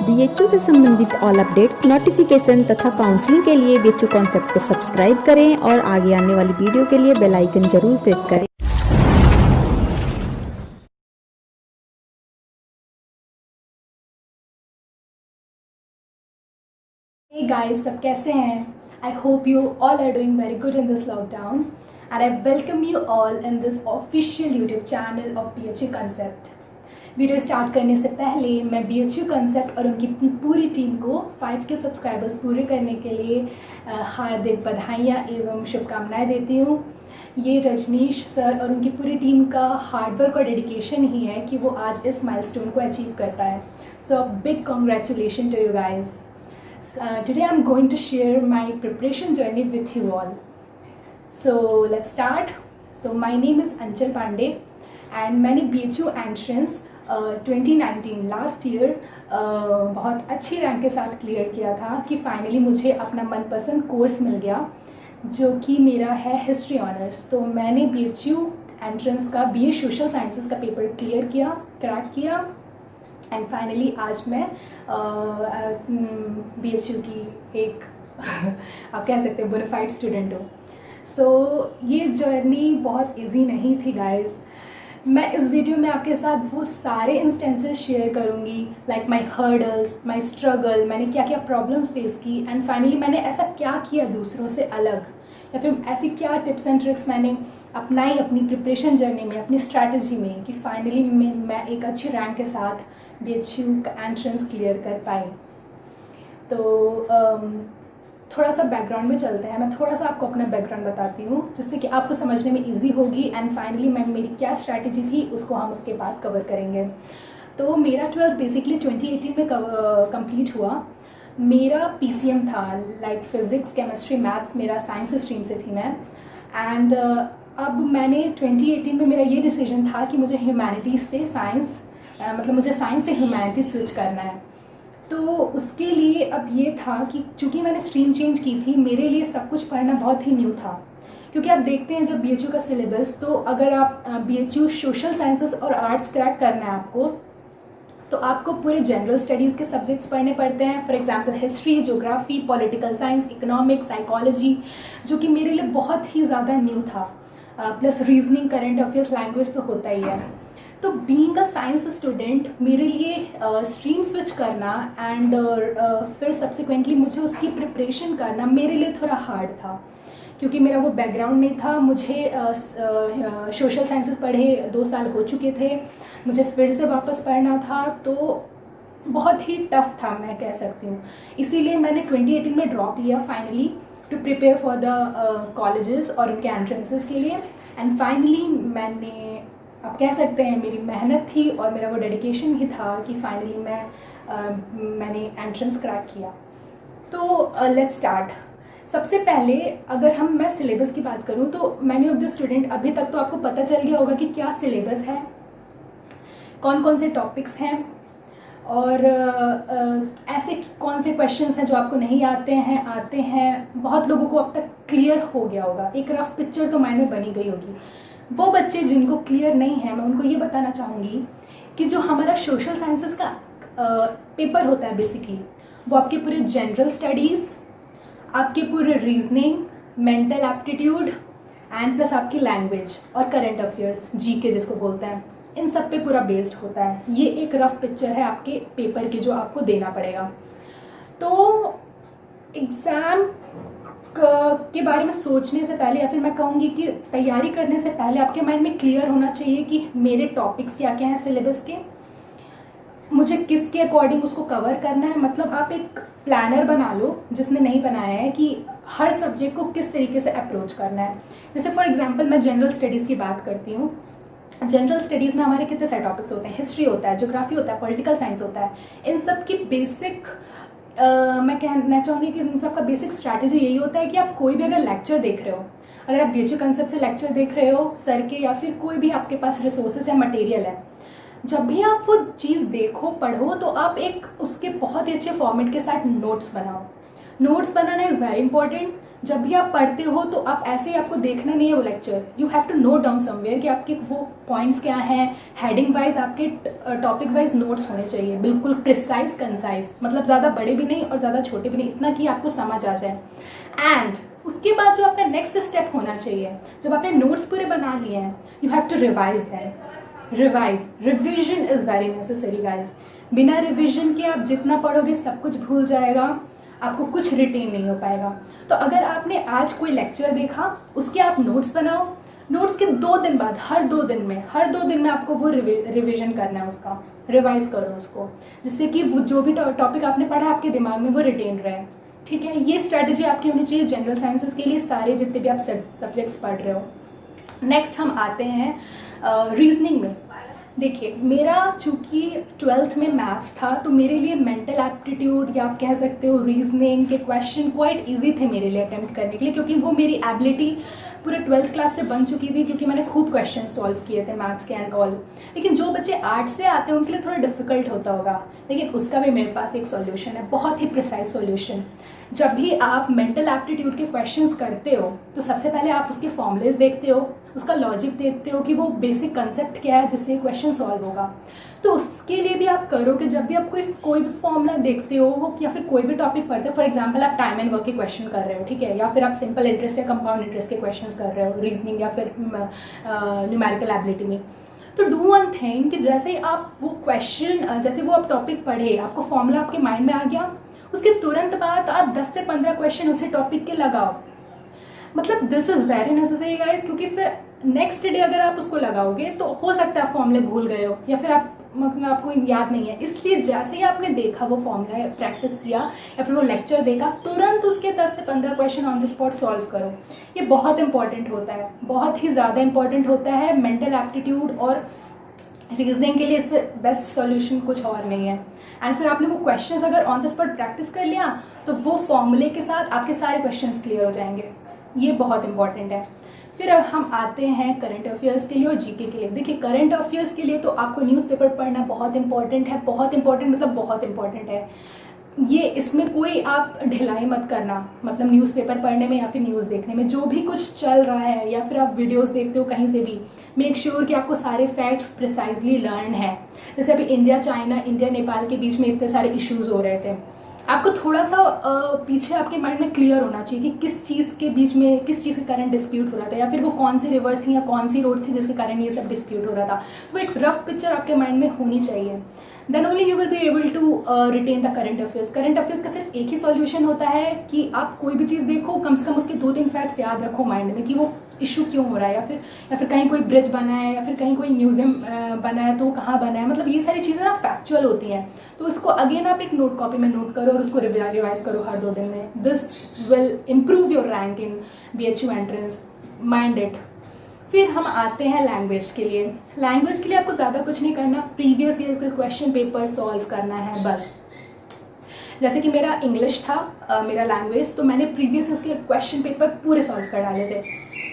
BHU से संबंधित all updates, notification तथा काउंसलिंग के लिए बीएचयू कॉन्सेप्ट को सब्सक्राइब करें और आगे आने वाली वीडियो के लिए बेल आइकन जरूर प्रेस करें। Hey guys, सब कैसे हैं? I hope you all are doing very good in this lockdown and I welcome you all in this official YouTube channel of BHU Concept. Video start करने से पहले मैं BHU Concept और उनकी पूरी टीम को 5 के सब्सक्राइबर्स पूरे करने के लिए हार्दिक बधाइयाँ एवं शुभकामनाएं देती हूँ। ये रजनीश सर और उनकी पूरी टीम का हार्डवर्क और डेडिकेशन ही है कि वो आज इस माइलस्टोन को अचीव कर पाए। So big congratulation to you guys. Today I'm going to share my preparation journey with you all. So let's start. So my name is Anchal Pandey and मैंने BHU Entrance 2019 लास्ट ईयर बहुत अच्छी rank के साथ clear किया था कि finally मुझे अपना मनपसंद कोर्स मिल गया जो कि मेरा है हिस्ट्री ऑनर्स। तो मैंने BHU एंट्रेंस का BA सोशल साइंसेस का पेपर क्लियर किया, क्रैक किया एंड फाइनली आज मैं BHU की एक आप कह सकते हैं बोनाफाइड स्टूडेंट हूँ। सो ये जर्नी बहुत इजी नहीं थी गाइज। मैं इस वीडियो में आपके साथ वो सारे इंस्टेंसेस शेयर करूँगी like my hurdles, my struggle, मैंने क्या क्या प्रॉब्लम्स फेस की एंड फाइनली मैंने ऐसा क्या किया दूसरों से अलग, या फिर ऐसी क्या टिप्स एंड ट्रिक्स मैंने अपनाई अपनी प्रिपरेशन जर्नी में, अपनी स्ट्रैटेजी में कि फाइनली मैं एक अच्छी रैंक के साथ BHU का एंट्रेंस क्लियर कर पाई। तो थोड़ा सा बैकग्राउंड में चलते हैं। मैं थोड़ा सा आपको अपना बैकग्राउंड बताती हूँ जिससे कि आपको समझने में इजी होगी एंड फाइनली मेरी क्या स्ट्रैटेजी थी उसको हम उसके बाद कवर करेंगे। तो मेरा 12th बेसिकली 2018 में कंप्लीट हुआ। मेरा PCM था, लाइक फिज़िक्स, केमिस्ट्री, मैथ्स, मेरा साइंस स्ट्रीम से थी मैं। एंड अब मैंने 2018 में मेरा ये डिसीजन था कि मुझे ह्यूमैनिटीज़ से साइंस मतलब मुझे साइंस से ह्यूमैनिटीज स्विच करना है। तो उसके लिए अब ये था कि चूँकि मैंने स्ट्रीम चेंज की थी, मेरे लिए सब कुछ पढ़ना बहुत ही न्यू था। क्योंकि आप देखते हैं जब BHU का सिलेबस, तो अगर आप BHU सोशल साइंसेस और आर्ट्स क्रैक करना है आपको, तो आपको पूरे जनरल स्टडीज़ के सब्जेक्ट्स पढ़ने पड़ते हैं। For example history, geography, political science, economics, psychology, जो कि मेरे लिए बहुत ही ज़्यादा न्यू था। Plus reasoning, current affairs, language तो होता ही है। तो बीइंग अ साइंस स्टूडेंट मेरे लिए स्ट्रीम स्विच करना एंड फिर सब्सिक्वेंटली मुझे उसकी प्रिपरेशन करना मेरे लिए थोड़ा हार्ड था, क्योंकि मेरा वो बैकग्राउंड नहीं था। मुझे सोशल साइंसेस पढ़े 2 साल हो चुके थे, मुझे फिर से वापस पढ़ना था, तो बहुत ही टफ था मैं कह सकती हूँ। इसीलिए मैंने 2018 में ड्रॉप लिया finally to prepare for the colleges और उनके एंट्रेंसेस के लिए। एंड फाइनली मैंने, आप कह सकते हैं मेरी मेहनत थी और मेरा वो डेडिकेशन ही था कि फाइनली मैंने एंट्रेंस क्रैक किया। तो लेट्स स्टार्ट। सबसे पहले अगर मैं सिलेबस की बात करूं तो मैनी ऑफ द स्टूडेंट अभी तक तो आपको पता चल गया होगा कि क्या सिलेबस है, कौन कौन से टॉपिक्स हैं और ऐसे कौन से क्वेश्चंस हैं जो आपको नहीं आते हैं। बहुत लोगों को अब तक क्लियर हो गया होगा, एक रफ पिक्चर तो माइंड में बनी गई होगी। वो बच्चे जिनको क्लियर नहीं है, मैं उनको ये बताना चाहूँगी कि जो हमारा सोशल साइंसेस का पेपर होता है बेसिकली, वो आपके पूरे जनरल स्टडीज़, आपके पूरे reasoning, mental aptitude and plus आपकी लैंग्वेज और करंट अफेयर्स, GK जिसको बोलते हैं, इन सब पे पूरा बेस्ड होता है। ये एक रफ पिक्चर है आपके पेपर की जो आपको देना पड़ेगा। तो एग्ज़ाम के बारे में सोचने से पहले, या फिर मैं कहूँगी कि तैयारी करने से पहले आपके माइंड में क्लियर होना चाहिए कि मेरे टॉपिक्स क्या क्या हैं सिलेबस के, मुझे किसके अकॉर्डिंग उसको कवर करना है। मतलब आप एक प्लानर बना लो जिसने नहीं बनाया है कि हर सब्जेक्ट को किस तरीके से अप्रोच करना है। जैसे फॉर एग्जांपल मैं जनरल स्टडीज़ की बात करती हूँ। जनरल स्टडीज़ में हमारे कितने सारे टॉपिक्स होते हैं, हिस्ट्री होता है, ज्योग्राफी होता है, पॉलिटिकल साइंस होता है। इन सब की बेसिक मैं कहना चाहूँगी कि इन सब का बेसिक स्ट्रैटेजी यही होता है कि आप कोई भी अगर लेक्चर देख रहे हो, अगर आप BHU कंसेप्ट से लेक्चर देख रहे हो सर के, या फिर कोई भी आपके पास रिसोर्सेज है, मटेरियल है, जब भी आप वो चीज़ देखो, पढ़ो, तो आप एक उसके बहुत ही अच्छे फॉर्मेट के साथ नोट्स बनाओ। Notes banana is very important. जब भी आप पढ़ते हो तो आप ऐसे ही आपको देखना नहीं है वो lecture, you have to note down somewhere कि आपके वो पॉइंट्स क्या हैं, हेडिंग वाइज आपके टॉपिक वाइज नोट्स होने चाहिए, बिल्कुल प्रिसाइज कंसाइज, मतलब ज़्यादा बड़े भी नहीं और ज़्यादा छोटे भी नहीं, इतना कि आपको समझ आ जाए। एंड उसके बाद जो आपका नेक्स्ट स्टेप होना चाहिए, जब आपने नोट्स पूरे बना लिए हैं, you have to revise them. Revision is very necessary guys. बिना रिविजन के आप जितना पढ़ोगे सब कुछ भूल जाएगा, आपको कुछ रिटेन नहीं हो पाएगा। तो अगर आपने आज कोई लेक्चर देखा, उसके आप नोट्स बनाओ, नोट्स के 2 दिन बाद हर 2 दिन में आपको वो रिविजन करना है, उसका रिवाइज करो उसको, जिससे कि वो जो भी टॉपिक आपने पढ़ा आपके दिमाग में वो रिटेन रहे। ठीक है, ये स्ट्रैटेजी आपकी होनी चाहिए जनरल साइंसेस के लिए, सारे जितने भी आप सब्जेक्ट्स पढ़ रहे हो। नेक्स्ट हम आते हैं रीजनिंग में। देखिए, मेरा चूँकि 12th में मैथ्स था, तो मेरे लिए मेंटल एप्टीट्यूड या आप कह सकते हो रीजनिंग के क्वेश्चन क्वाइट इजी थे मेरे लिए अटेम्प्ट करने के लिए, क्योंकि वो मेरी एबिलिटी पूरे 12th क्लास से बन चुकी थी, क्योंकि मैंने खूब क्वेश्चन सॉल्व किए थे मैथ्स के एंड ऑल। लेकिन जो बच्चे आर्ट से आते हैं उनके लिए थोड़ा डिफिकल्ट होता होगा, लेकिन उसका भी मेरे पास एक सॉल्यूशन है, बहुत ही प्रिसाइज सॉल्यूशन। जब भी आप मेंटल एप्टीट्यूड के क्वेश्चंस करते हो तो सबसे पहले आप उसके फॉर्मूलेज देखते हो, उसका लॉजिक देखते हो कि वो बेसिक कंसेप्ट क्या है जिससे क्वेश्चन सॉल्व होगा। तो उसके लिए भी आप करो कि जब भी आप कोई भी फॉर्मूला देखते हो या फिर कोई भी टॉपिक पढ़ते हो, फॉर एग्जांपल आप टाइम एंड वर्क के क्वेश्चन कर रहे हो, ठीक है, या फिर आप सिंपल इंटरेस्ट या कंपाउंड इंटरेस्ट के क्वेश्चंस कर रहे हो रीजनिंग या फिर न्यूमेरिकल एबिलिटी में, तो डू वन थिंग कि जैसे आप वो क्वेश्चन, जैसे वो आप टॉपिक पढ़े, आपको फॉर्मूला आपके माइंड में आ गया, उसके तुरंत बाद आप 10 से 15 क्वेश्चन उसी टॉपिक के लगाओ। मतलब this is very necessary guys, क्योंकि फिर नेक्स्ट डे अगर आप उसको लगाओगे तो हो सकता है आप फॉर्मूले भूल गए हो या फिर आपको याद नहीं है। इसलिए जैसे ही आपने देखा वो फॉर्मूला, प्रैक्टिस किया या फिर वो लेक्चर देखा, तुरंत उसके 10 से 15 question on the spot solve करो। ये बहुत इंपॉर्टेंट होता है, बहुत ही ज़्यादा इंपॉर्टेंट होता है मेंटल एप्टीट्यूड और रीजनिंग के लिए। इससे बेस्ट सॉल्यूशन कुछ और नहीं है। एंड फिर आपने वो क्वेश्चंस अगर ऑन द स्पॉट प्रैक्टिस कर लिया तो वो फॉर्मूले के साथ आपके सारे क्वेश्चंस क्लियर हो जाएंगे। ये बहुत इंपॉर्टेंट है। फिर अब हम आते हैं करंट अफेयर्स के लिए और जीके के लिए। देखिए, करंट अफेयर्स के लिए तो आपको न्यूज़पेपर पढ़ना बहुत इंपॉर्टेंट है, बहुत इंपॉर्टेंट मतलब बहुत इंपॉर्टेंट है। ये इसमें कोई आप ढिलाई मत करना, मतलब न्यूज़पेपर पढ़ने में या फिर न्यूज़ देखने में, जो भी कुछ चल रहा है या फिर आप वीडियोस देखते हो कहीं से भी, मेक श्योर कि आपको सारे फैक्ट्स प्रिसाइजली लर्न है। जैसे अभी इंडिया चाइना, इंडिया नेपाल के बीच में इतने सारे इश्यूज़ हो रहे थे, आपको थोड़ा सा पीछे आपके माइंड में क्लियर होना चाहिए कि किस चीज़ के बीच में किस चीज़ के कारण डिस्प्यूट हो रहा था, या फिर वो कौन सी रिवर्स थी या कौन सी रोड थी जिसके कारण ये सब डिस्प्यूट हो रहा था। तो एक रफ पिक्चर आपके माइंड में होनी चाहिए। Then only you will be able to retain the current affairs. Current affairs का सिर्फ एक ही सॉल्यूशन होता है कि आप कोई भी चीज़ देखो, कम से कम उसके 2-3 फैक्ट्स याद रखो माइंड में कि वो इशू क्यों हो रहा है, या फिर कहीं कोई ब्रिज बना है या फिर कहीं कोई म्यूजियम बना है तो वो कहाँ बना है। मतलब ये सारी चीज़ें ना फैक्चुअल होती हैं, तो इसको अगेन आप एक नोट कॉपी में नोट करो और उसको रिवाइज करो हर 2 दिन में। This will improve your rank in BHU entrance, mind it. फिर हम आते हैं लैंग्वेज के लिए। लैंग्वेज के लिए आपको ज़्यादा कुछ नहीं करना, प्रीवियस ईयर्स का क्वेश्चन पेपर सॉल्व करना है बस। जैसे कि मेरा इंग्लिश था मेरा लैंग्वेज, तो मैंने प्रीवियस ईयर्स के क्वेश्चन पेपर पूरे सॉल्व कर डाले थे,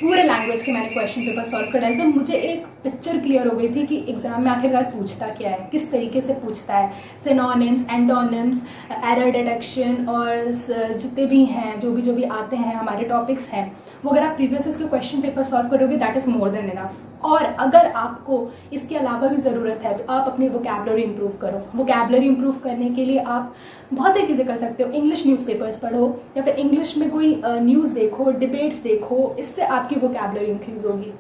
पूरे लैंग्वेज के मैंने क्वेश्चन पेपर सॉल्व कर डाले थे। मुझे एक पिक्चर क्लियर हो गई थी कि एग्जाम में आखिरकार पूछता क्या है, किस तरीके से पूछता है, सिनोनिम्स, एंटोनिम्स, एरर डिटेक्शन और जितने भी हैं जो भी आते हैं हमारे टॉपिक्स हैं, वो अगर आप प्रीवियस ईयर्स के क्वेश्चन पेपर सॉल्व करोगे that is more than enough. और अगर आपको इसके अलावा भी ज़रूरत है तो आप अपनी वोकैबुलरी इंप्रूव करो। वोकैबुलरी इंप्रूव करने के लिए आप बहुत सारी चीज़ें कर सकते हो। इंग्लिश न्यूज़पेपर्स पढ़ो या फिर इंग्लिश में कोई न्यूज़ देखो, डिबेट्स देखो, इससे आपकी वोकैबुलरी इंक्रीज़ होगी।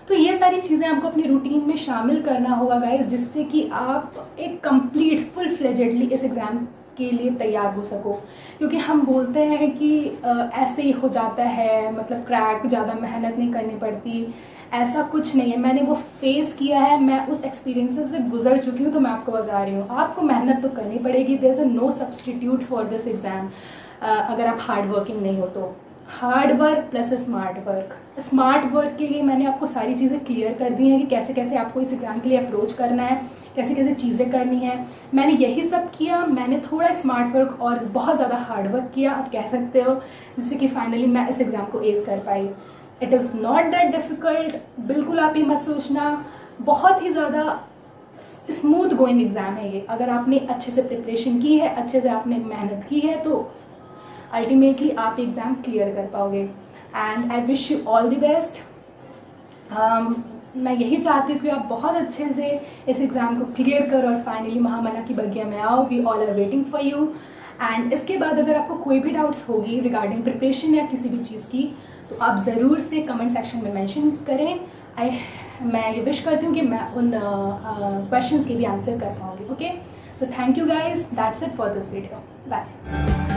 तो ये सारी चीज़ें आपको अपनी रूटीन में शामिल करना होगा गाइस, जिससे कि आप एक कंप्लीट फुल फ्लेजेडली इस एग्ज़ाम के लिए तैयार हो सको। क्योंकि हम बोलते हैं कि ऐसे ही हो जाता है, मतलब क्रैक, ज़्यादा मेहनत नहीं करनी पड़ती, ऐसा कुछ नहीं है। मैंने वो फेस किया है, मैं उस एक्सपीरियंसेस से गुजर चुकी हूँ, तो मैं आपको बता रही हूँ आपको मेहनत तो करनी पड़ेगी। There is no substitute for this exam. अगर आप हार्ड वर्किंग नहीं हो तो hard work plus smart work. Smart work के लिए मैंने आपको सारी चीज़ें क्लियर कर दी हैं कि कैसे कैसे आपको इस एग्ज़ाम के लिए अप्रोच करना है, कैसे कैसे चीज़ें करनी है। मैंने यही सब किया, मैंने थोड़ा स्मार्ट वर्क और बहुत ज़्यादा हार्ड वर्क किया, आप कह सकते हो, जिससे कि फाइनली मैं इस एग्ज़ाम को एस कर पाई। It is not that difficult, बिल्कुल आप ये मत सोचना, बहुत ही ज़्यादा स्मूथ गोइंग एग्ज़ाम है ये। अगर आपने अच्छे से प्रिपरेशन की है, अच्छे से आपने मेहनत की है, तो अल्टीमेटली आप एग्ज़ाम क्लियर कर पाओगे। And I wish you all the best. मैं यही चाहती हूँ कि आप बहुत अच्छे से इस एग्ज़ाम को क्लियर करो और फाइनली महामना की बगिया में आओ। We all are waiting for you. And इसके बाद अगर आपको कोई भी डाउट्स होगी रिगार्डिंग प्रिपरेशन या किसी भी चीज़ की, तो आप ज़रूर से कमेंट सेक्शन में मेंशन करें। मैं ये विश करती हूँ कि मैं उन क्वेश्चंस के भी आंसर कर पाऊँगी। Okay, so thank you guys, that's it for this video, bye.